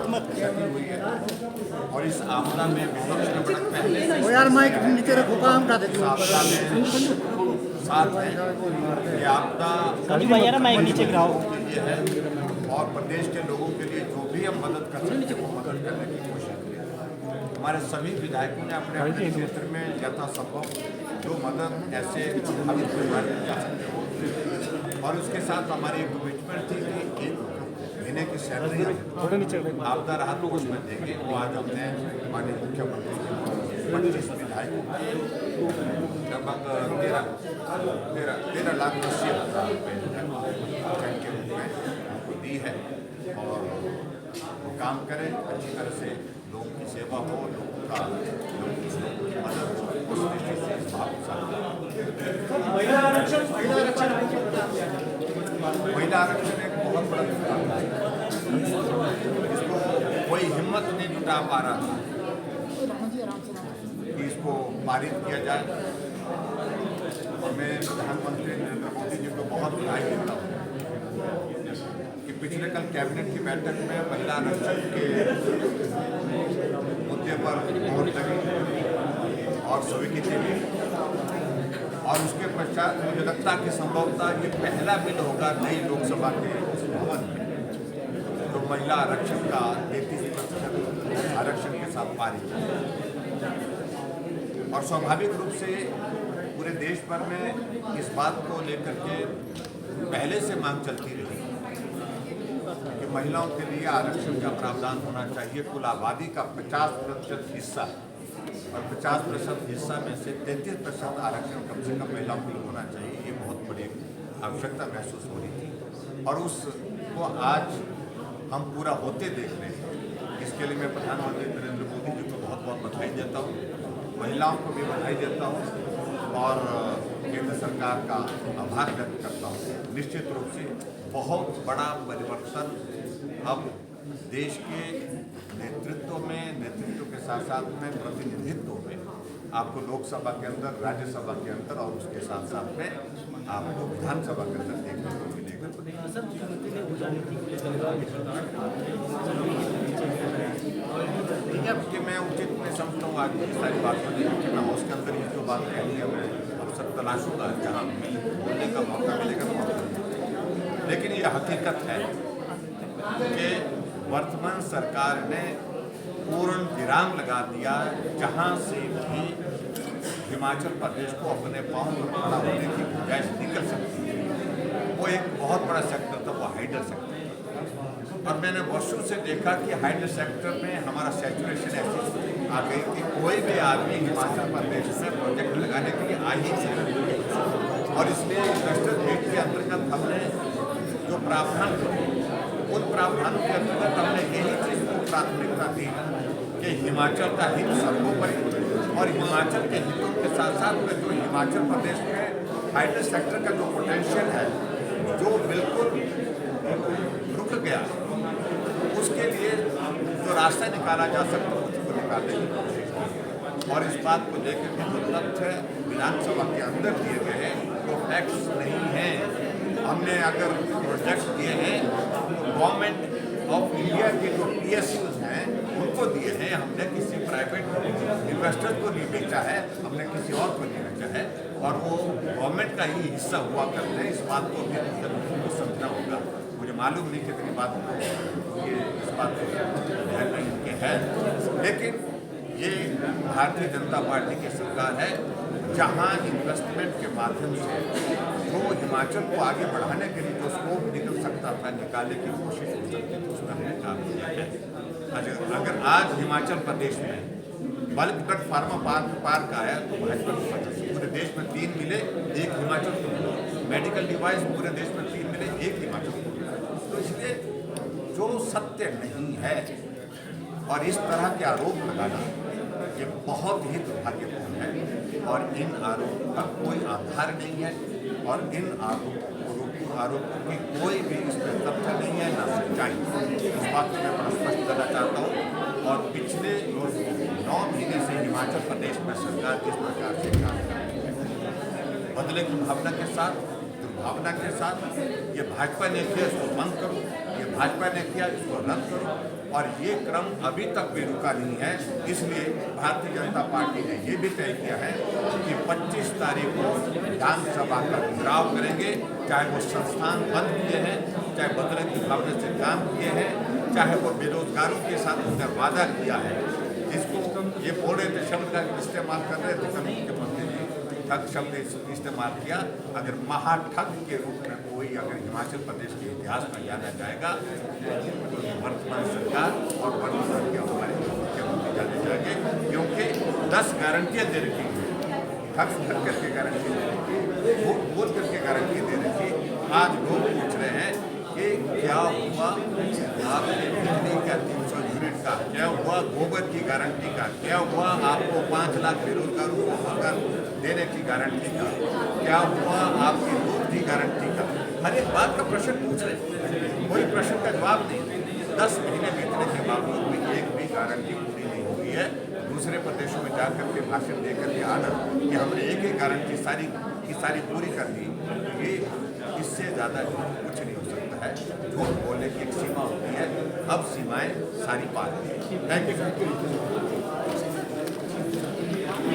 क्षति हुई है और इस आपदा में विपक्ष का बड़ा पहले से वो यार माइक नीचे रखो, काम का देते इस आपदा में साथ है। ये आपदा माइक नीचे गिराओ। ये है और प्रदेश के लोगों के लिए जो भी हम मदद कर सकते हैं वो मदद करने की कोशिश करें। हमारे सभी विधायकों ने अपने अपने क्षेत्र में यथासंभव जो मदद ऐसे प्रभावित परिवार को जा सकते हो और उसके साथ हमारी एक कमिटमेंट थी कि एक महीने की सैलरी आपदा राहत कोष में देंगे। वो आज हमने माननीय मुख्यमंत्री के 25 विधायकों को लगभग 13,80,000 रुपये चेक के रूप में उनको दी है और वो काम करें अच्छी तरह से, लोगों की सेवा हो, लोगों की मदद हो, उस दृष्टि से इस भाव के साथ महिला आरक्षण एक बहुत बड़ा मुद्दा है। इसको कोई हिम्मत नहीं जुटा पा रहा था कि इसको पारित किया जाए और मैं प्रधानमंत्री नरेंद्र मोदी जी को बहुत बधाई देता हूँ कि पिछले कल कैबिनेट की बैठक में महिला आरक्षण के मुद्दे पर मोहर लगी और स्वीकृति मिली और उसके पश्चात मुझे लगता है कि संभवतः ये पहला बिल होगा नई लोकसभा के इस भवन में जो महिला आरक्षण का 33% आरक्षण के साथ पारित और स्वाभाविक रूप से पूरे देश भर में इस बात को लेकर के पहले से मांग चलती रही कि महिलाओं के लिए आरक्षण का प्रावधान होना चाहिए। कुल आबादी का 50% हिस्सा और 50% हिस्सा में से 33% आरक्षण कम से कम महिलाओं के लिए होना चाहिए। ये बहुत बड़ी आवश्यकता महसूस हो रही थी और उसको आज हम पूरा होते देख रहे हैं। इसके लिए मैं प्रधानमंत्री नरेंद्र मोदी जी को बहुत बहुत बधाई देता हूँ, महिलाओं को भी बधाई देता हूँ और केंद्र सरकार का आभार व्यक्त करता हूँ। निश्चित रूप से बहुत बड़ा परिवर्तन अब देश के नेतृत्व के साथ साथ में प्रतिनिधित्व में आपको लोकसभा के अंदर, राज्यसभा के अंदर और उसके साथ साथ में आपको विधानसभा के अंदर देखने को मिलेगा। कि मैं उचित नहीं समझता हूँ आज की सारी बात होगी कि मैं हाउस के अंदर ये जो बात कहनी है मैं अवसर तलाशूंगा जहाँ बोलने का मौका मिलेगा तो। लेकिन ये हकीकत है कि वर्तमान सरकार ने पूर्ण विराम लगा दिया जहां से भी हिमाचल प्रदेश को अपने पांव पर खड़ा होने की गुंजाइश निकल सकती है। वो एक बहुत बड़ा सेक्टर था, वो हाइडर सेक्टर था और मैंने वर्षों से देखा कि हाइडर सेक्टर में हमारा सैचुरेशन ऐसी आ गई कि कोई भी आदमी हिमाचल प्रदेश में प्रोजेक्ट लगाने के लिए आ ही नहीं सकता और इसलिए इन्वेस्टर मीट के अंतर्गत हमने जो प्रावधान उन प्रावधानों के अंतर्गत हमने यही चीज को प्राथमिकता दी कि हिमाचल का हित सर्वोपरि और हिमाचल के हितों के साथ साथ में जो हिमाचल प्रदेश में हाइडर सेक्टर का जो पोटेंशियल है जो बिल्कुल रुक गया, उसके लिए जो रास्ता निकाला जा सकता है उसको निकालने की कोशिश की और इस बात को लेकर के जो तथ्य विधानसभा के अंदर दिए गए हैं वो फैक्ट्स नहीं हैं। हमने अगर प्रोजेक्ट दिए हैं तो गवर्नमेंट ऑफ इंडिया के जो PSUs हैं उनको दिए हैं, हमने किसी प्राइवेट इन्वेस्टर को नहीं बेचा है, हमने किसी और को नहीं बेचा है और वो गवर्नमेंट का ही हिस्सा हुआ करते हैं। इस बात को भी समझना होगा। मुझे मालूम नहीं कितनी बात ये इस बात को ध्यान नहीं के है, लेकिन ये भारतीय जनता पार्टी की सरकार है जहां इन्वेस्टमेंट के माध्यम से जो हिमाचल को आगे बढ़ाने के लिए जो स्कोप निकल सकता था निकालने की कोशिश हो सकती थी, उसमें हमने काम किया है। अगर आज हिमाचल प्रदेश में बल्क ड्रग फार्मा पार्क आया तो भाजपा पूरे देश में 3 मिले, 1 हिमाचल को मिले। मेडिकल डिवाइस पूरे देश में 3 मिले, 1 हिमाचल को मिले। तो इसलिए जो सत्य नहीं है और इस तरह के आरोप लगाना ये बहुत ही दुर्भाग्यपूर्ण है और इन आरोपों का कोई आधार नहीं है और इन आरोपों की कोई भी इसमें तथ्य नहीं है, ना सच्चाई। इस बात को मैं बड़ा स्पष्ट करना चाहता हूँ और पिछले 9 महीने से हिमाचल प्रदेश में सरकार किस प्रकार से काम कर रही है, बदले की भावना के साथ, दुर्भावना के साथ। ये भाजपा ने किया इसको बंद करो, ये भाजपा ने किया इसको रद्द करो और ये क्रम अभी तक भी रुका नहीं है। इसलिए भारतीय जनता पार्टी ने ये भी तय किया है कि 25 तारीख को विधानसभा का घेराव करेंगे, चाहे वो संस्थान बंद किए हैं, चाहे बदले की भावना से काम किए हैं, चाहे वो बेरोजगारों के साथ उनका वादा किया है। जिसको ये बोल रहे थे शब्द का इस्तेमाल कर रहे थे, कभी मुख्यमंत्री जी ठग शब्द इस्तेमाल किया। अगर महाठग के रूप में कोई अगर हिमाचल प्रदेश के इतिहास में जाना जाएगा तो वर्तमान सरकार और वर्तमान के हमारे मुख्यमंत्री जाने जाएंगे, क्योंकि 10 गारंटियाँ दे रखी हैं, ठग करके गारंटी दे रखी, वोट बोल करके गारंटी दे रखी। आज लोग पूछ रहे हैं कि क्या हुआ आपके बिजली का 300 यूनिट का, क्या हुआ गोबर की गारंटी का, क्या हुआ आपको 5 लाख बेरोजगारों को मकान देने की गारंटी का, क्या हुआ आपकी दूध की गारंटी का। हर एक बात का प्रश्न पूछ रहे हैं, कोई प्रश्न का जवाब नहीं। 10 महीने बीतने के बावजूद भी एक भी गारंटी पूरी नहीं हुई है। दूसरे प्रदेशों में जाकर के भाषण देकर के आना कि हमने एक एक गारंटी सारी की सारी पूरी कर दी, ये इससे ज़्यादा कुछ नहीं हो सकता है। झूठ बोलने की एक सीमा होती है, अब सीमाएं सारी पार हुई। Thank you.